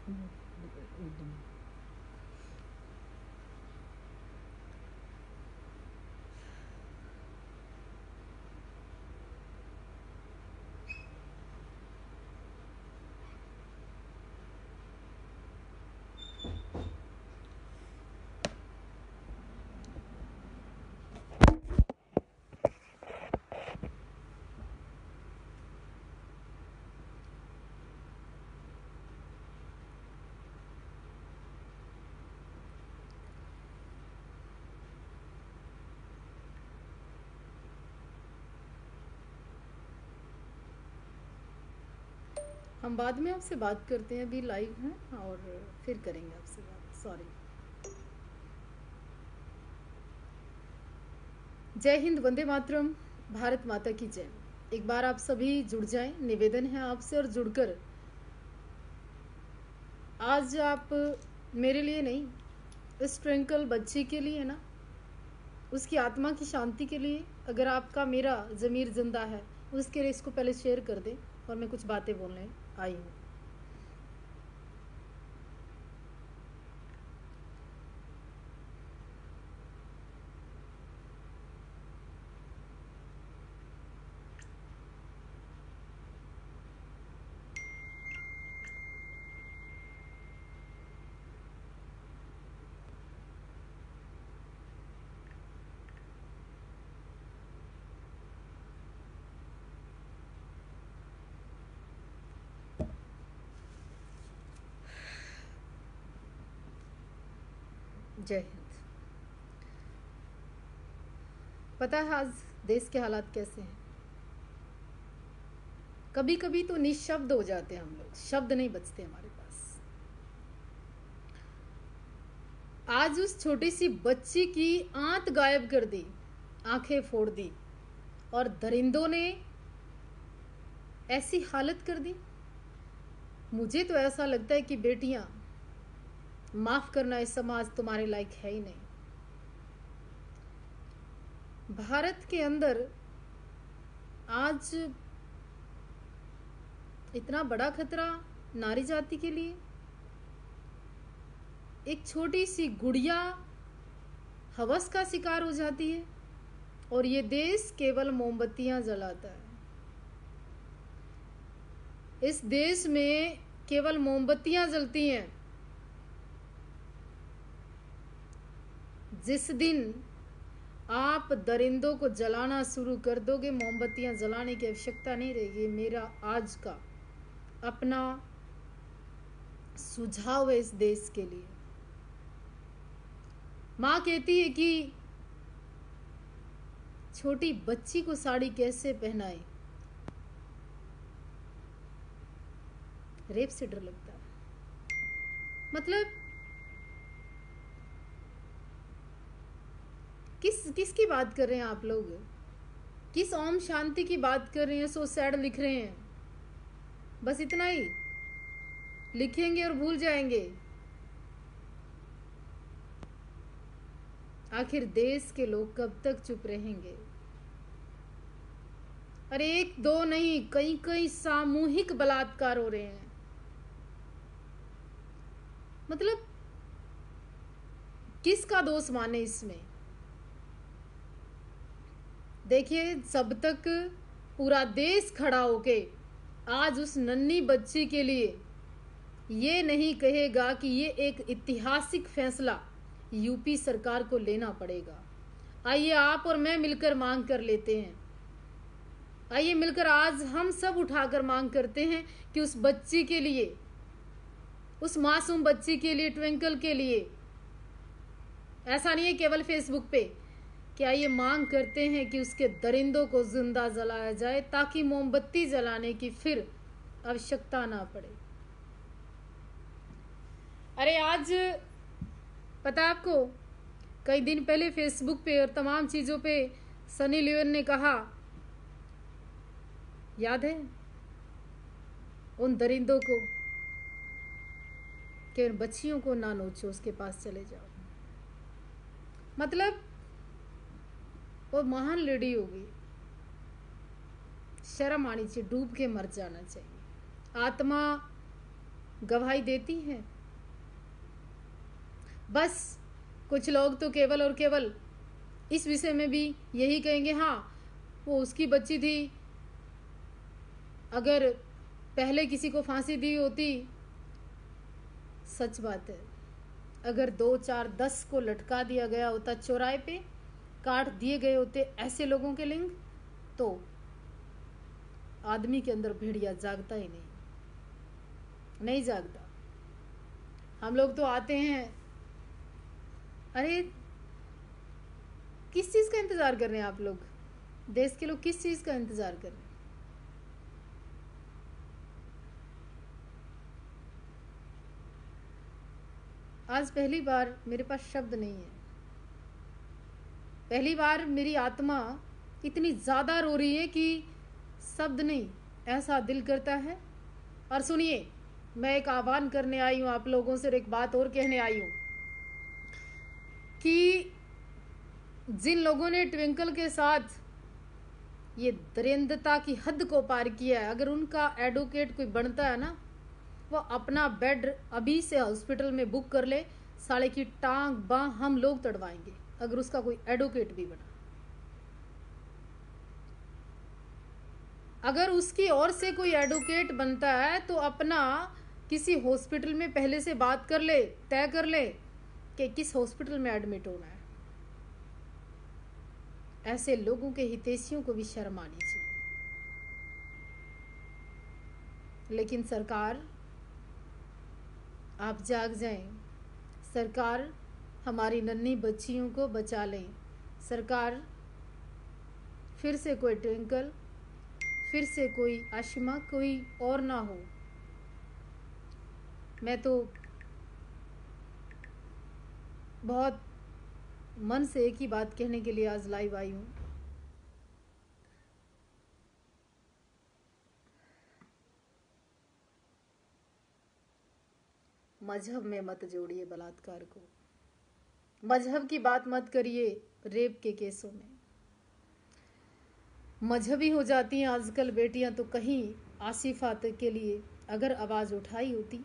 उर्दू में। हम बाद में आपसे बात करते हैं, अभी लाइव हैं और फिर करेंगे आपसे बात। सॉरी। जय हिंद, वंदे मातरम, भारत माता की जय। एक बार आप सभी जुड़ जाएं, निवेदन है आपसे, और जुड़कर आज आप मेरे लिए नहीं, इस ट्विंकल बच्ची के लिए ना, उसकी आत्मा की शांति के लिए, अगर आपका मेरा ज़मीर जिंदा है, उसके लिए इसको पहले शेयर कर दें। और मैं कुछ बातें बोलने आई हूँ। जय हिंद। पता है आज देश के हालात कैसे हैं? कभी कभी तो निशब्द हो जाते हैं हम लोग, शब्द नहीं बचते हमारे पास। आज उस छोटी सी बच्ची की आंत गायब कर दी, आंखें फोड़ दी, और दरिंदों ने ऐसी हालत कर दी। मुझे तो ऐसा लगता है कि बेटियां, माफ करना, इस समाज तुम्हारे लायक है ही नहीं। भारत के अंदर आज इतना बड़ा खतरा नारी जाति के लिए। एक छोटी सी गुड़िया हवस का शिकार हो जाती है और ये देश केवल मोमबत्तियां जलाता है। इस देश में केवल मोमबत्तियां जलती हैं। जिस दिन आप दरिंदों को जलाना शुरू कर दोगे, मोमबत्तियां जलाने की आवश्यकता नहीं रहेगी। मेरा आज का अपना सुझाव है इस देश के लिए। माँ कहती है कि छोटी बच्ची को साड़ी कैसे पहनाए, रेप से डर लगता है। मतलब किसकी बात कर रहे हैं आप लोग? किस ओम शांति की बात कर रहे हैं? सो सैड लिख रहे हैं, बस इतना ही लिखेंगे और भूल जाएंगे। आखिर देश के लोग कब तक चुप रहेंगे? अरे एक दो नहीं, कई कई सामूहिक बलात्कार हो रहे हैं। मतलब किसका दोष माने इसमें? देखिए, जब तक पूरा देश खड़ा होके आज उस नन्ही बच्ची के लिए ये नहीं कहेगा कि ये एक ऐतिहासिक फैसला यूपी सरकार को लेना पड़ेगा। आइए आप और मैं मिलकर मांग कर लेते हैं। आइए मिलकर आज हम सब उठाकर मांग करते हैं कि उस बच्ची के लिए, उस मासूम बच्ची के लिए, ट्विंकल के लिए, ऐसा नहीं है केवल फेसबुक पे, कि आइए मांग करते हैं कि उसके दरिंदों को जिंदा जलाया जाए ताकि मोमबत्ती जलाने की फिर आवश्यकता ना पड़े। अरे आज पता है आपको, कई दिन पहले फेसबुक पे और तमाम चीज़ों पे सनी लियोन ने कहा, याद है, उन दरिंदों को कि उन बच्चियों को ना नोचो, उसके पास चले जाओ। मतलब वो महान लेडी होगी, शर्म आनी चाहिए, डूब के मर जाना चाहिए। आत्मा गवाही देती हैं। बस कुछ लोग तो केवल और केवल इस विषय में भी यही कहेंगे, हाँ वो उसकी बच्ची थी, अगर पहले किसी को फांसी दी होती। सच बात है, अगर 2, 4, 10 को लटका दिया गया होता चौराहे पे, काट दिए गए होते ऐसे लोगों के लिंग, तो आदमी के अंदर भेड़िया जागता ही नहीं जागता। हम लोग तो आते हैं, अरे किस चीज का इंतजार कर रहे हैं आप लोग? देश के लोग किस चीज का इंतजार कर रहे हैं? आज पहली बार मेरे पास शब्द नहीं है। पहली बार मेरी आत्मा इतनी ज्यादा रो रही है कि शब्द नहीं, ऐसा दिल करता है। और सुनिए, मैं एक आह्वान करने आई हूं आप लोगों से, एक बात और कहने आई हूं कि जिन लोगों ने ट्विंकल के साथ ये दरिंदता की हद को पार किया है, अगर उनका एडवोकेट कोई बनता है ना, वो अपना बेड अभी से हॉस्पिटल में बुक कर ले, साले की टांग बांह हम लोग तड़वाएंगे अगर उसका कोई एडवोकेट भी बना। अगर उसकी ओर से कोई एडवोकेट बनता है तो अपना किसी हॉस्पिटल में पहले से बात कर ले, तय कर ले कि किस हॉस्पिटल में एडमिट होना है। ऐसे लोगों के हितैषियों को भी शर्म आनी चाहिए। लेकिन सरकार, आप जाग जाएं। सरकार हमारी नन्ही बच्चियों को बचा लें। सरकार फिर से कोई ट्विंकल, फिर से कोई आशिमा, कोई और ना हो। मैं तो बहुत मन से एक ही बात कहने के लिए आज लाइव आई हूं। मजहब में मत जोड़िए बलात्कार को, मजहब की बात मत करिए रेप के केसों में। मजहबी हो जाती हैं आजकल बेटियां, तो कहीं आसिफा के लिए अगर आवाज उठाई होती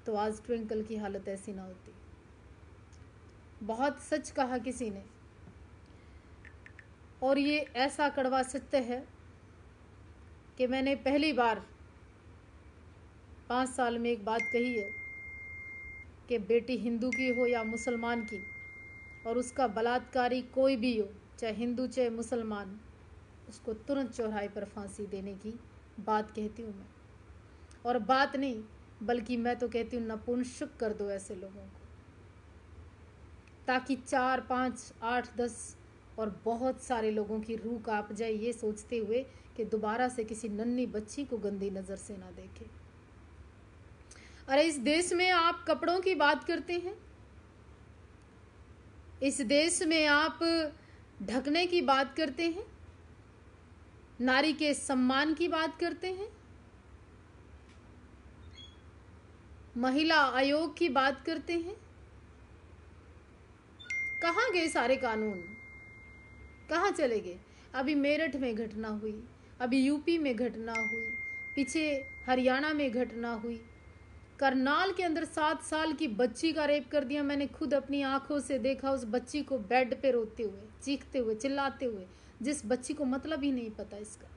तो आज ट्विंकल की हालत ऐसी ना होती। बहुत सच कहा किसी ने, और ये ऐसा कड़वा सत्य है कि मैंने पहली बार 5 साल में एक बात कही है कि बेटी हिंदू की हो या मुसलमान की, और उसका बलात्कारी कोई भी हो, चाहे हिंदू चाहे मुसलमान, उसको तुरंत चौराहे पर फांसी देने की बात कहती हूँ मैं। और बात नहीं, बल्कि मैं तो कहती हूँ नपुंसक कर दो ऐसे लोगों को, ताकि 4, 5, 8, 10 और बहुत सारे लोगों की रूह कांप जाए, ये सोचते हुए कि दोबारा से किसी नन्ही बच्ची को गंदी नजर से ना देखे। अरे इस देश में आप कपड़ों की बात करते हैं, इस देश में आप ढकने की बात करते हैं, नारी के सम्मान की बात करते हैं, महिला आयोग की बात करते हैं। कहाँ गए सारे कानून? कहाँ चले गए? अभी मेरठ में घटना हुई, अभी यूपी में घटना हुई, पीछे हरियाणा में घटना हुई, करनाल के अंदर 7 साल की बच्ची का रेप कर दिया। मैंने खुद अपनी आंखों से देखा उस बच्ची को बेड पे रोते हुए, चीखते हुए, चिल्लाते हुए, जिस बच्ची को मतलब ही नहीं पता इसका।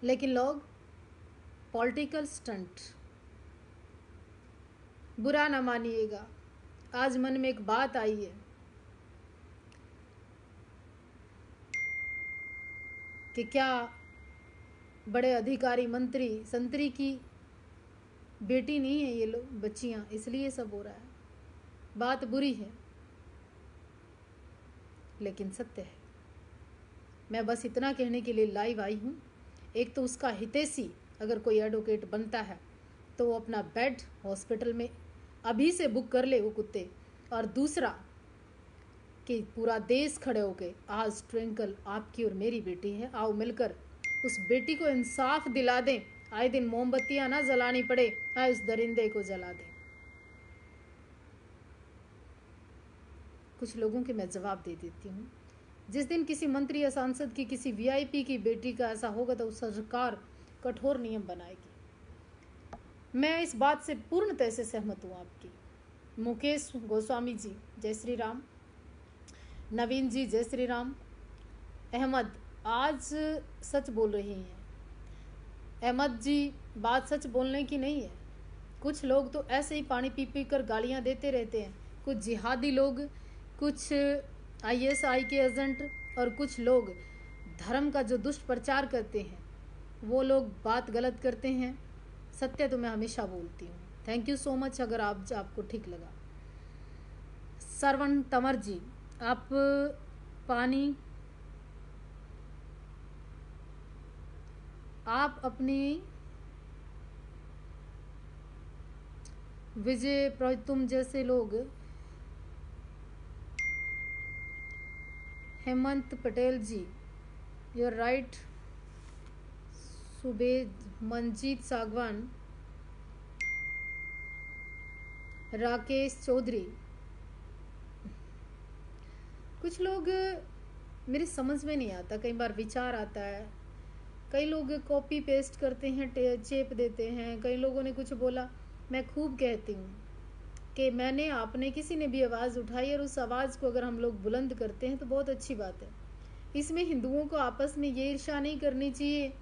लेकिन लोग पॉलिटिकल स्टंट, बुरा ना मानिएगा, आज मन में एक बात आई है कि क्या बड़े अधिकारी, मंत्री, संतरी की बेटी नहीं है ये लोग, बच्चियां, इसलिए सब हो रहा है। बात बुरी है लेकिन सत्य है। मैं बस इतना कहने के लिए लाइव आई हूं। एक तो उसका हितैषी अगर कोई एडवोकेट बनता है तो वो अपना बेड हॉस्पिटल में अभी से बुक कर ले वो कुत्ते, और दूसरा कि पूरा देश खड़े होके आज ट्विंकल आपकी और मेरी बेटी है, आओ मिलकर उस बेटी को इंसाफ दिला दें। आए दिन मोमबत्तियां ना जलानी पड़े, आए उस दरिंदे को जला दें। कुछ लोगों के मैं जवाब दे देती हूँ, जिस दिन किसी मंत्री या सांसद की, किसी वीआईपी की बेटी का ऐसा होगा तो सरकार कठोर नियम बनाएगी। मैं इस बात से पूर्णतः से सहमत हूँ आपकी। मुकेश गोस्वामी जी जय श्री राम, नवीन जी जय श्री राम, अहमद आज सच बोल रही हैं। अहमद जी बात सच बोलने की नहीं है, कुछ लोग तो ऐसे ही पानी पी पी कर गालियाँ देते रहते हैं, कुछ जिहादी लोग, कुछ ISI के एजेंट और कुछ लोग धर्म का जो दुष्ट प्रचार करते हैं वो लोग बात गलत करते हैं। सत्य तो मैं हमेशा बोलती हूँ। थैंक यू सो मच अगर आपको ठीक लगा। सरवण तंवर जी आप पानी आप अपनी विजय तुम जैसे लोग, हेमंत पटेल जी यू आर राइट, सुबेद मंजीत सागवान, राकेश चौधरी, कुछ लोग मेरी समझ में नहीं आता, कई बार विचार आता है, कई लोग कॉपी पेस्ट करते हैं, चेप देते हैं। कई लोगों ने कुछ बोला, मैं खूब कहती हूँ कि मैंने आपने किसी ने भी आवाज़ उठाई और उस आवाज़ को अगर हम लोग बुलंद करते हैं तो बहुत अच्छी बात है। इसमें हिंदुओं को आपस में ये ईर्ष्या नहीं करनी चाहिए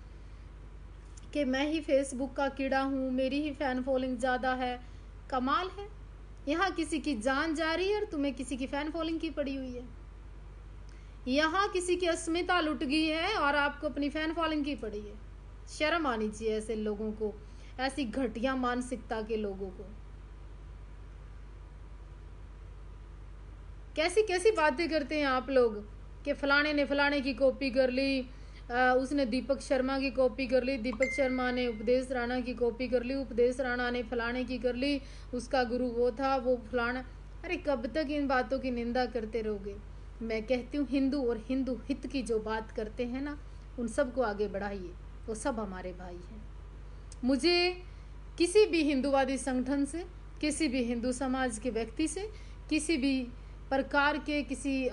कि मैं ही फेसबुक का कीड़ा हूँ, मेरी ही फैन फॉलोइंग ज़्यादा है। कमाल है, यहाँ किसी की जान जा रही है और तुम्हें किसी की फैन फॉलोइंग की पड़ी हुई है। यहाँ किसी की अस्मिता लुट गई है और आपको अपनी फैन फॉलोइंग की पड़ी है। शर्म आनी चाहिए ऐसे लोगों को, ऐसी घटिया मानसिकता के लोगों को। कैसी कैसी बातें करते हैं आप लोग कि फलाने ने फलाने की कॉपी कर ली, उसने दीपक शर्मा की कॉपी कर ली, दीपक शर्मा ने उपदेश राणा की कॉपी कर ली, उपदेश राणा ने फलाने की कर ली, उसका गुरु वो था, वो फलाना। अरे कब तक इन बातों की निंदा करते रहोगे। मैं कहती हूँ हिंदू और हिंदू हित की जो बात करते हैं ना, उन सबको आगे बढ़ाइए, वो सब हमारे भाई हैं। मुझे किसी भी हिंदूवादी संगठन से, किसी भी हिंदू समाज के व्यक्ति से, किसी भी प्रकार के किसी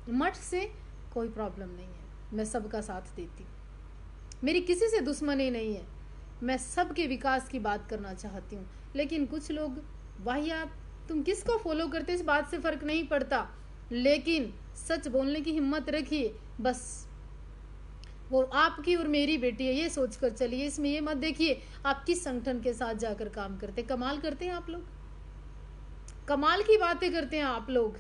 मठ से कोई प्रॉब्लम नहीं है। मैं सबका साथ देती हूँ, मेरी किसी से दुश्मनी नहीं है, मैं सबके विकास की बात करना चाहती हूँ। लेकिन कुछ लोग वाहियात, तुम किसको फॉलो करते इस बात से फर्क नहीं पड़ता, लेकिन सच बोलने की हिम्मत रखिए। बस वो आपकी और मेरी बेटी है ये सोचकर चलिए, इसमें ये मत देखिए आप किस संगठन के साथ जाकर काम करते। कमाल करते हैं आप लोग, कमाल की बातें करते हैं आप लोग।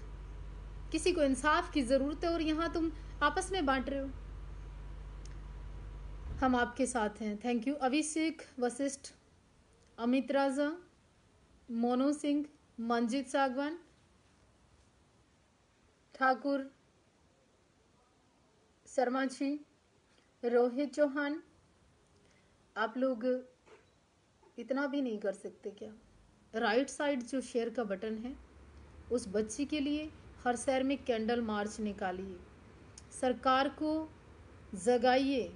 किसी को इंसाफ की जरूरत है और यहाँ तुम आपस में बांट रहे हो। हम आपके साथ हैं। Thank you. अभिषेक वशिष्ठ, अमित राजा, मोनू सिंह, मंजीत सागवान, ठाकुर शर्मा जी, रोहित चौहान, आप लोग इतना भी नहीं कर सकते क्या? राइट साइड जो शेयर का बटन है, उस बच्ची के लिए हर शहर में कैंडल मार्च निकालिए, सरकार को जगाइए,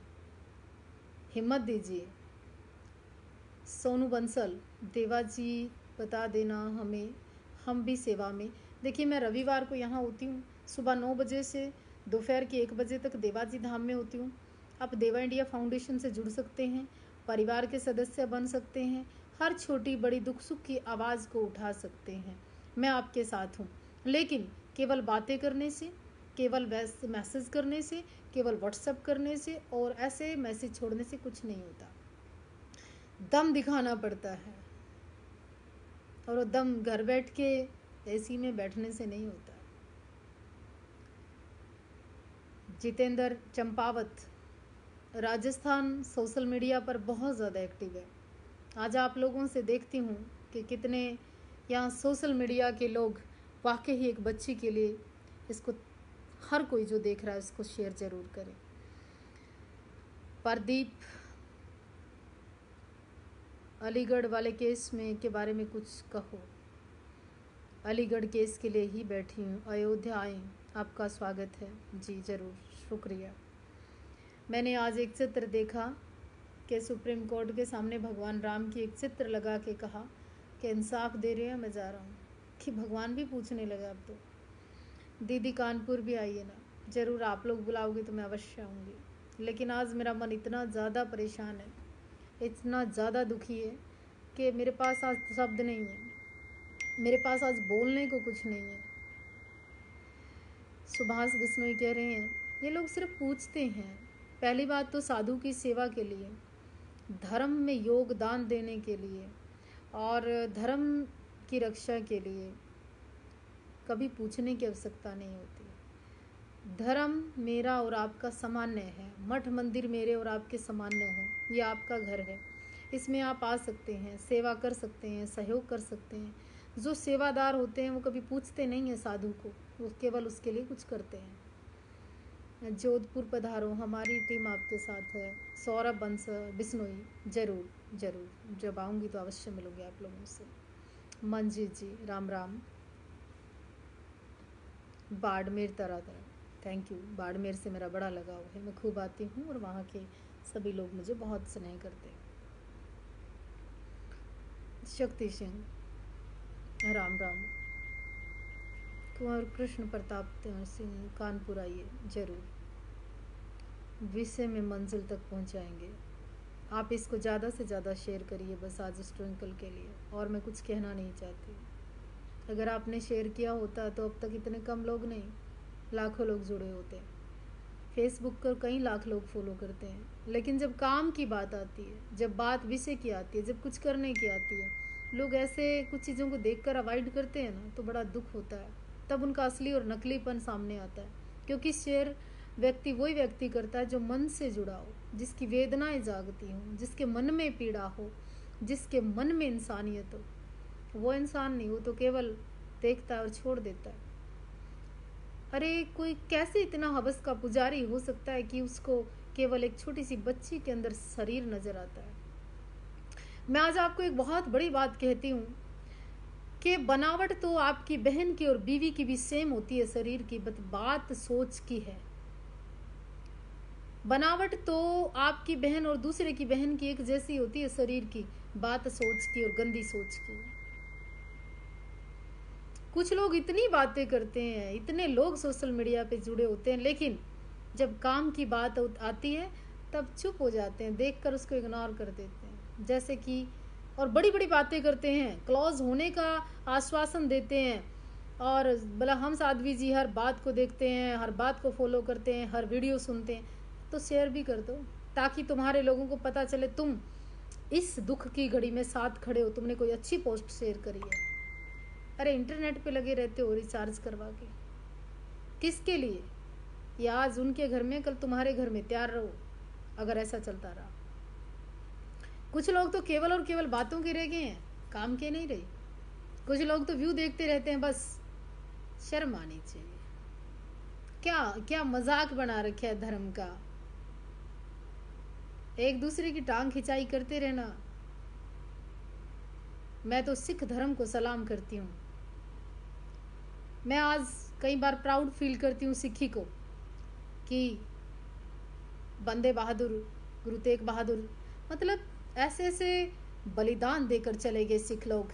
हिम्मत दीजिए। सोनू बंसल, देवा जी बता देना हमें, हम भी सेवा में। देखिए मैं रविवार को यहाँ होती हूँ, सुबह 9 बजे से दोपहर के 1 बजे तक देवाजी धाम में होती हूँ। आप देवा इंडिया फाउंडेशन से जुड़ सकते हैं, परिवार के सदस्य बन सकते हैं, हर छोटी बड़ी दुख सुख की आवाज़ को उठा सकते हैं। मैं आपके साथ हूँ, लेकिन केवल बातें करने से, केवल मैसेज करने से, केवल व्हाट्सएप करने से और ऐसे मैसेज छोड़ने से कुछ नहीं होता। दम दिखाना पड़ता है, और वो दम घर बैठ के एसी में बैठने से नहीं होता। जितेंद्र चंपावत, राजस्थान सोशल मीडिया पर बहुत ज़्यादा एक्टिव है। आज आप लोगों से देखती हूँ कि कितने यहाँ सोशल मीडिया के लोग वाकई ही एक बच्ची के लिए, इसको हर कोई जो देख रहा है इसको शेयर ज़रूर करें। प्रदीप, अलीगढ़ वाले केस में के बारे में कुछ कहो। अलीगढ़ केस के लिए ही बैठी हूँ, अयोध्या आए, आपका स्वागत है जी, ज़रूर, शुक्रिया। मैंने आज एक चित्र देखा कि सुप्रीम कोर्ट के सामने भगवान राम की एक चित्र लगा के कहा कि इंसाफ दे रहे हैं, मैं जा रहा हूँ। कि भगवान भी पूछने लगा अब तो। दीदी कानपुर भी आइए ना, ज़रूर, आप लोग बुलाओगे तो मैं अवश्य आऊँगी। लेकिन आज मेरा मन इतना ज़्यादा परेशान है, इतना ज़्यादा दुखी है के मेरे पास आज शब्द नहीं है, मेरे पास आज बोलने को कुछ नहीं है। सुभाष बिश्नोई कह रहे हैं ये लोग सिर्फ पूछते हैं। पहली बात तो साधु की सेवा के लिए, धर्म में योगदान देने के लिए और धर्म की रक्षा के लिए कभी पूछने की आवश्यकता नहीं होती। धर्म मेरा और आपका सामान्य है, मठ मंदिर मेरे और आपके सामान्य हो, ये आपका घर है, इसमें आप आ सकते हैं, सेवा कर सकते हैं, सहयोग कर सकते हैं। जो सेवादार होते हैं वो कभी पूछते नहीं हैं साधु को, वो केवल उसके लिए कुछ करते हैं। जोधपुर पधारो, हमारी टीम आपके साथ है। सौरभ बंस बिश्नोई, जरूर जरूर, जब आऊँगी तो अवश्य मिलूंगी आप लोगों से। मंजीत जी राम राम। बाड़मेर तरह तरह, थैंक यू। बाड़मेर से मेरा बड़ा लगाव है, मैं खूब आती हूँ और वहाँ के सभी लोग मुझे बहुत स्नेह करते हैं। शक्ति सिंह राम राम। कुंवर कृष्ण प्रताप सिंह कानपुर आइए, जरूर विषय में मंजिल तक पहुँचाएंगे। आप इसको ज़्यादा से ज़्यादा शेयर करिए बस आज उस ट्विंकल के लिए, और मैं कुछ कहना नहीं चाहती। अगर आपने शेयर किया होता तो अब तक इतने कम लोग नहीं, लाखों लोग जुड़े होते। फेसबुक पर कई लाख लोग फॉलो करते हैं, लेकिन जब काम की बात आती है, जब बात विषय की आती है, जब कुछ करने की आती है, लोग ऐसे कुछ चीज़ों को देखकर अवॉइड करते हैं ना, तो बड़ा दुख होता है। तब उनका असली और नकलीपन सामने आता है, क्योंकि शेयर व्यक्ति वही व्यक्ति करता है जो मन से जुड़ा हो, जिसकी वेदनाएं जागती हों, जिसके मन में पीड़ा हो, जिसके मन में इंसानियत हो। वो इंसान नहीं, वो तो केवल देखता है और छोड़ देता है। अरे कोई कैसे इतना हवस का पुजारी हो सकता है कि उसको केवल एक छोटी सी बच्ची के अंदर शरीर नजर आता है। मैं आज आपको एक बहुत बड़ी बात कहती हूँ कि बनावट तो आपकी बहन की और बीवी की भी सेम होती है शरीर की, बात सोच की है। बनावट तो आपकी बहन और दूसरे की बहन की एक जैसी होती है शरीर की, बात सोच की और गंदी सोच की। कुछ लोग इतनी बातें करते हैं, इतने लोग सोशल मीडिया पे जुड़े होते हैं, लेकिन जब काम की बात आती है तब चुप हो जाते हैं, देखकर उसको इग्नोर कर देते हैं। जैसे कि और बड़ी बड़ी बातें करते हैं, क्लोज होने का आश्वासन देते हैं, और भला हम साध्वी जी हर बात को देखते हैं, हर बात को फॉलो करते हैं, हर वीडियो सुनते हैं, तो शेयर भी कर दो ताकि तुम्हारे लोगों को पता चले तुम इस दुख की घड़ी में साथ खड़े हो, तुमने कोई अच्छी पोस्ट शेयर करी है। अरे इंटरनेट पे लगे रहते हो रिचार्ज करवा के, किसके लिए? या आज उनके घर में कल तुम्हारे घर में, तैयार रहो अगर ऐसा चलता रहा। कुछ लोग तो केवल और केवल बातों के रह गए हैं, काम के नहीं रही। कुछ लोग तो व्यू देखते रहते हैं बस। शर्म आनी चाहिए। क्या क्या मजाक बना रखा है धर्म का, एक दूसरे की टांग खिंचाई करते रहना। मैं तो सिख धर्म को सलाम करती हूँ। मैं आज कई बार प्राउड फील करती हूँ सिखी को, कि बंदे बहादुर, गुरु तेग बहादुर, मतलब ऐसे ऐसे बलिदान देकर चले गए सिख लोग,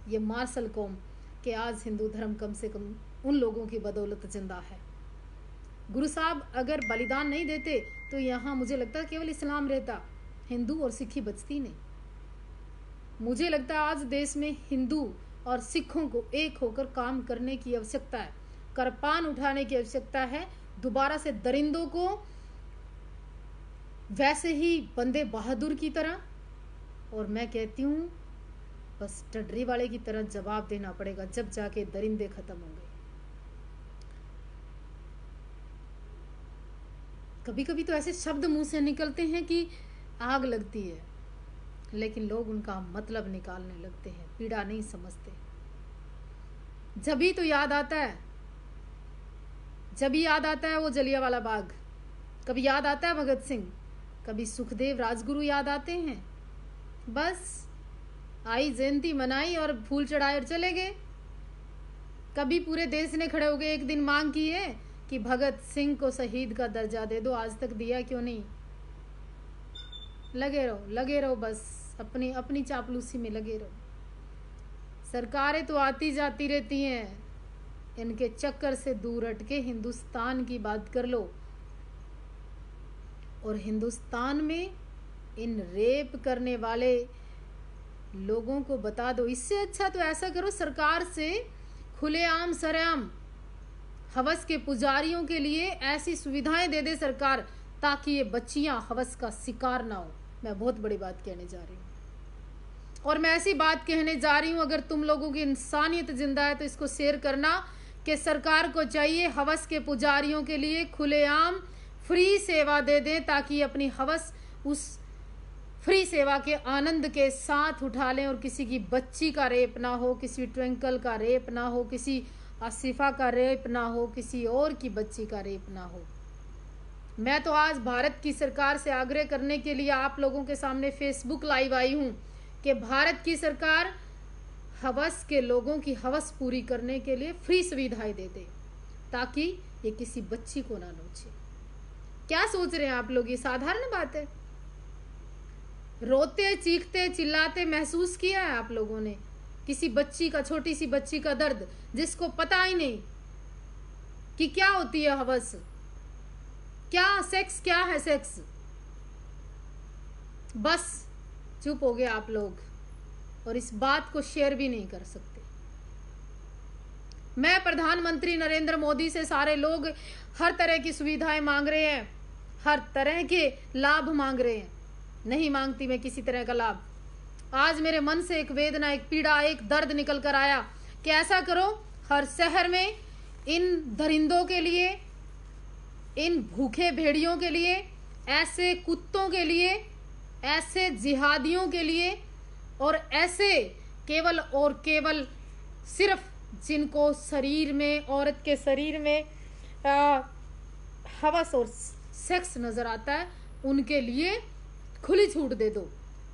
ये मार्शल कौम, कि आज हिंदू धर्म कम से कम उन लोगों की बदौलत जिंदा है। गुरु साहब अगर बलिदान नहीं देते तो यहाँ मुझे लगता है केवल इस्लाम रहता, हिंदू और सिखी बचती नहीं। मुझे लगता है आज देश में हिंदू और सिखों को एक होकर काम करने की आवश्यकता है, करपान उठाने की आवश्यकता है, दोबारा से दरिंदों को वैसे ही बंदे बहादुर की तरह, और मैं कहती हूँ बस टडरी वाले की तरह जवाब देना पड़ेगा, जब जाके दरिंदे खत्म होंगे। कभी कभी तो ऐसे शब्द मुंह से निकलते हैं कि आग लगती है, लेकिन लोग उनका मतलब निकालने लगते हैं, पीड़ा नहीं समझते। जब भी तो याद आता है, जब भी याद आता है वो जलियांवाला बाग, कभी याद आता है भगत सिंह, कभी सुखदेव राजगुरु याद आते हैं। बस आई जयंती मनाई और फूल चढ़ाए और चले गए। कभी पूरे देश ने खड़े हो गए एक दिन मांग की है कि भगत सिंह को शहीद का दर्जा दे दो, आज तक दिया क्यों नहीं? लगे रहो बस अपनी अपनी चापलूसी में लगे रहो। सरकारें तो आती जाती रहती हैं, इनके चक्कर से दूर हटके हिंदुस्तान की बात कर लो। और हिंदुस्तान में इन रेप करने वाले लोगों को बता दो। इससे अच्छा तो ऐसा करो, सरकार से खुलेआम सरेआम हवस के पुजारियों के लिए ऐसी सुविधाएं दे दे सरकार, ताकि ये बच्चियां हवस का शिकार ना हो। मैं बहुत बड़ी बात कहने जा रही हूँ, और मैं ऐसी बात कहने जा रही हूँ, अगर तुम लोगों की इंसानियत जिंदा है तो इसको शेयर करना कि सरकार को चाहिए हवस के पुजारियों के लिए खुलेआम फ्री सेवा दे दें, ताकि अपनी हवस उस फ्री सेवा के आनंद के साथ उठा लें और किसी की बच्ची का रेप ना हो, किसी ट्विंकल का रेप ना हो, किसी आसिफा का रेप ना हो, किसी और की बच्ची का रेप ना हो। मैं तो आज भारत की सरकार से आग्रह करने के लिए आप लोगों के सामने फेसबुक लाइव आई हूं कि भारत की सरकार हवस के लोगों की हवस पूरी करने के लिए फ्री सुविधाएं दे दे, ताकि ये किसी बच्ची को ना नोचे। क्या सोच रहे हैं आप लोग? ये साधारण बात है? रोते चीखते चिल्लाते महसूस किया है आप लोगों ने किसी बच्ची का, छोटी सी बच्ची का दर्द, जिसको पता ही नहीं कि क्या होती है हवस, क्या सेक्स, क्या है सेक्स? बस चुप हो गए आप लोग और इस बात को शेयर भी नहीं कर सकते। मैं प्रधानमंत्री नरेंद्र मोदी से सारे लोग हर तरह की सुविधाएं मांग रहे हैं, हर तरह के लाभ मांग रहे हैं। नहीं मांगती मैं किसी तरह का लाभ। आज मेरे मन से एक वेदना, एक पीड़ा, एक दर्द निकल कर आया कि ऐसा करो, हर शहर में इन दरिंदों के लिए, इन भूखे भेड़ियों के लिए, ऐसे कुत्तों के लिए, ऐसे जिहादियों के लिए, और ऐसे केवल और केवल सिर्फ जिनको शरीर में, औरत के शरीर में हवस और सेक्स नजर आता है, उनके लिए खुली छूट दे दो,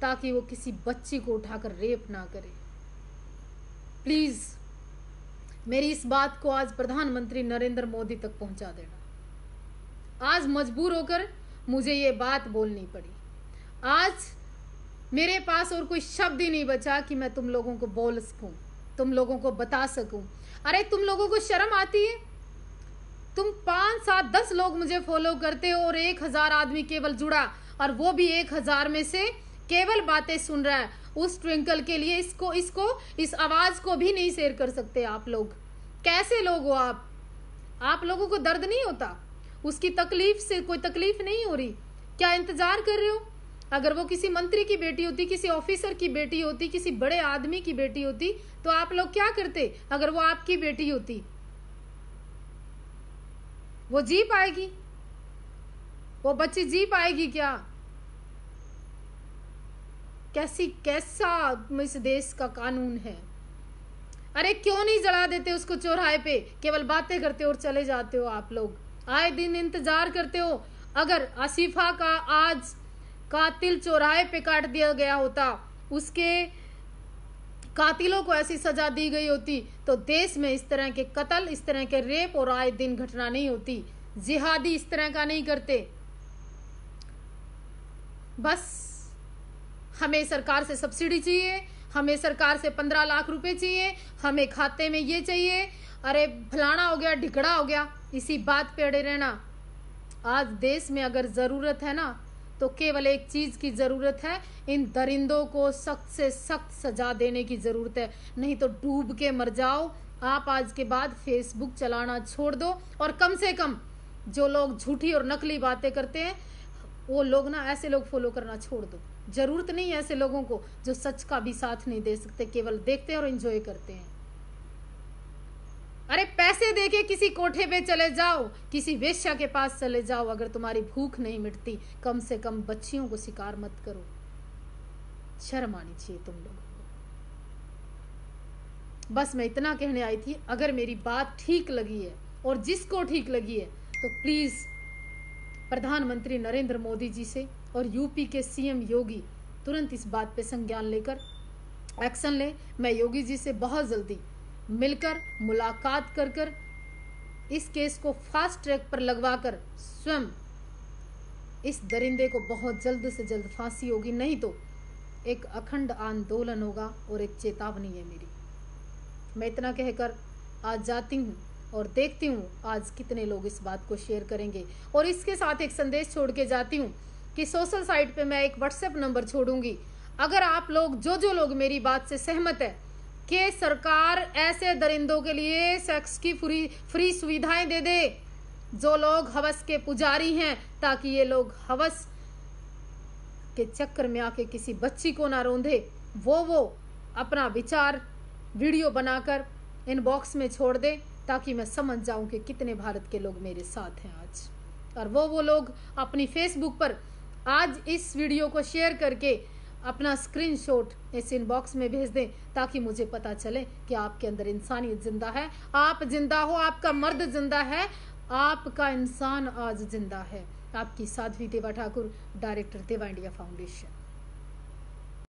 ताकि वो किसी बच्ची को उठाकर रेप ना करे। प्लीज मेरी इस बात को आज प्रधानमंत्री नरेंद्र मोदी तक पहुंचा देना। आज मजबूर होकर मुझे ये बात बोलनी पड़ी। आज मेरे पास और कोई शब्द ही नहीं बचा कि मैं तुम लोगों को बोल सकूं, तुम लोगों को बता सकूं। अरे तुम लोगों को शर्म आती है? तुम 5, 7, 10 लोग मुझे फॉलो करते हो और 1000 आदमी केवल जुड़ा, और वो भी 1000 में से केवल बातें सुन रहा है उस ट्विंकल के लिए। इसको इस आवाज को भी नहीं शेयर कर सकते आप लोग। कैसे लोग हो आप लोगों को दर्द नहीं होता? उसकी तकलीफ से कोई तकलीफ नहीं हो रही? क्या इंतजार कर रहे हो? अगर वो किसी मंत्री की बेटी होती, किसी ऑफिसर की बेटी होती, किसी बड़े आदमी की बेटी होती, तो आप लोग क्या करते? अगर वो आपकी बेटी होती, वो जी पाएगी? वो बच्ची जी पाएगी क्या? कैसा इस देश का कानून है? अरे क्यों नहीं जला देते उसको चौराहे पे? केवल बातें करते हो और चले जाते हो आप लोग। आए दिन इंतजार करते हो। अगर आसिफा का आज कातिल चौराहे पे काट दिया गया होता, उसके कातिलों को ऐसी सजा दी गई होती, तो देश में इस तरह के कत्ल, इस तरह के रेप और आए दिन घटना नहीं होती। जिहादी इस तरह का नहीं करते। बस हमें सरकार से सब्सिडी चाहिए, हमें सरकार से 15 लाख रुपए चाहिए, हमें खाते में ये चाहिए, अरे फलाना हो गया, ढिकड़ा हो गया, इसी बात पे अड़े रहना। आज देश में अगर जरूरत है ना, तो केवल एक चीज की जरूरत है, इन दरिंदों को सख्त से सख्त सजा देने की जरूरत है। नहीं तो डूब के मर जाओ। आप आज के बाद फेसबुक चलाना छोड़ दो, और कम से कम जो लोग झूठी और नकली बातें करते हैं, वो लोग ना, ऐसे लोग फॉलो करना छोड़ दो। जरूरत नहीं है ऐसे लोगों को जो सच का भी साथ नहीं दे सकते, केवल देखते हैं और एंजॉय करते हैं। अरे पैसे देके किसी कोठे पे चले जाओ, किसी वेश्या के पास चले जाओ, अगर तुम्हारी भूख नहीं मिटती, कम से कम बच्चियों को शिकार मत करो। शर्म आनी चाहिए तुम लोगों को। बस मैं इतना कहने आई थी। अगर मेरी बात ठीक लगी है, और जिसको ठीक लगी है, तो प्लीज प्रधानमंत्री नरेंद्र मोदी जी से और यूपी के सीएम योगी तुरंत इस बात पे संज्ञान लेकर एक्शन ले। मैं योगी जी से बहुत जल्दी मिलकर मुलाकात कर इस केस को फास्ट ट्रैक पर लगवाकर स्वयं इस दरिंदे को बहुत जल्द से जल्द फांसी होगी, नहीं तो एक अखंड आंदोलन होगा। और एक चेतावनी है मेरी। मैं इतना कहकर आज जाती हूँ और देखती हूँ आज कितने लोग इस बात को शेयर करेंगे। और इसके साथ एक संदेश छोड़ के जाती हूँ कि सोशल साइट पे मैं एक व्हाट्सएप नंबर छोड़ूंगी। अगर आप लोग जो लोग मेरी बात से सहमत है कि सरकार ऐसे दरिंदों के लिए सेक्स की फ्री सुविधाएं दे दे जो लोग हवस के पुजारी हैं, ताकि ये लोग हवस के चक्कर में आके किसी बच्ची को ना रोंदे, वो अपना विचार वीडियो बनाकर इनबॉक्स में छोड़ दे, ताकि मैं समझ जाऊं कि कितने भारत के लोग मेरे साथ हैं आज। और वो लोग अपनी फेसबुक पर आज इस वीडियो को शेयर करके अपना स्क्रीनशॉट इस इनबॉक्स में भेज दें, ताकि मुझे पता चले कि आपके अंदर इंसानियत जिंदा है, आप जिंदा हो, आपका मर्द जिंदा है, आपका इंसान आज जिंदा है। आपकी साध्वी देवा ठाकुर, डायरेक्टर देवा इंडिया फाउंडेशन।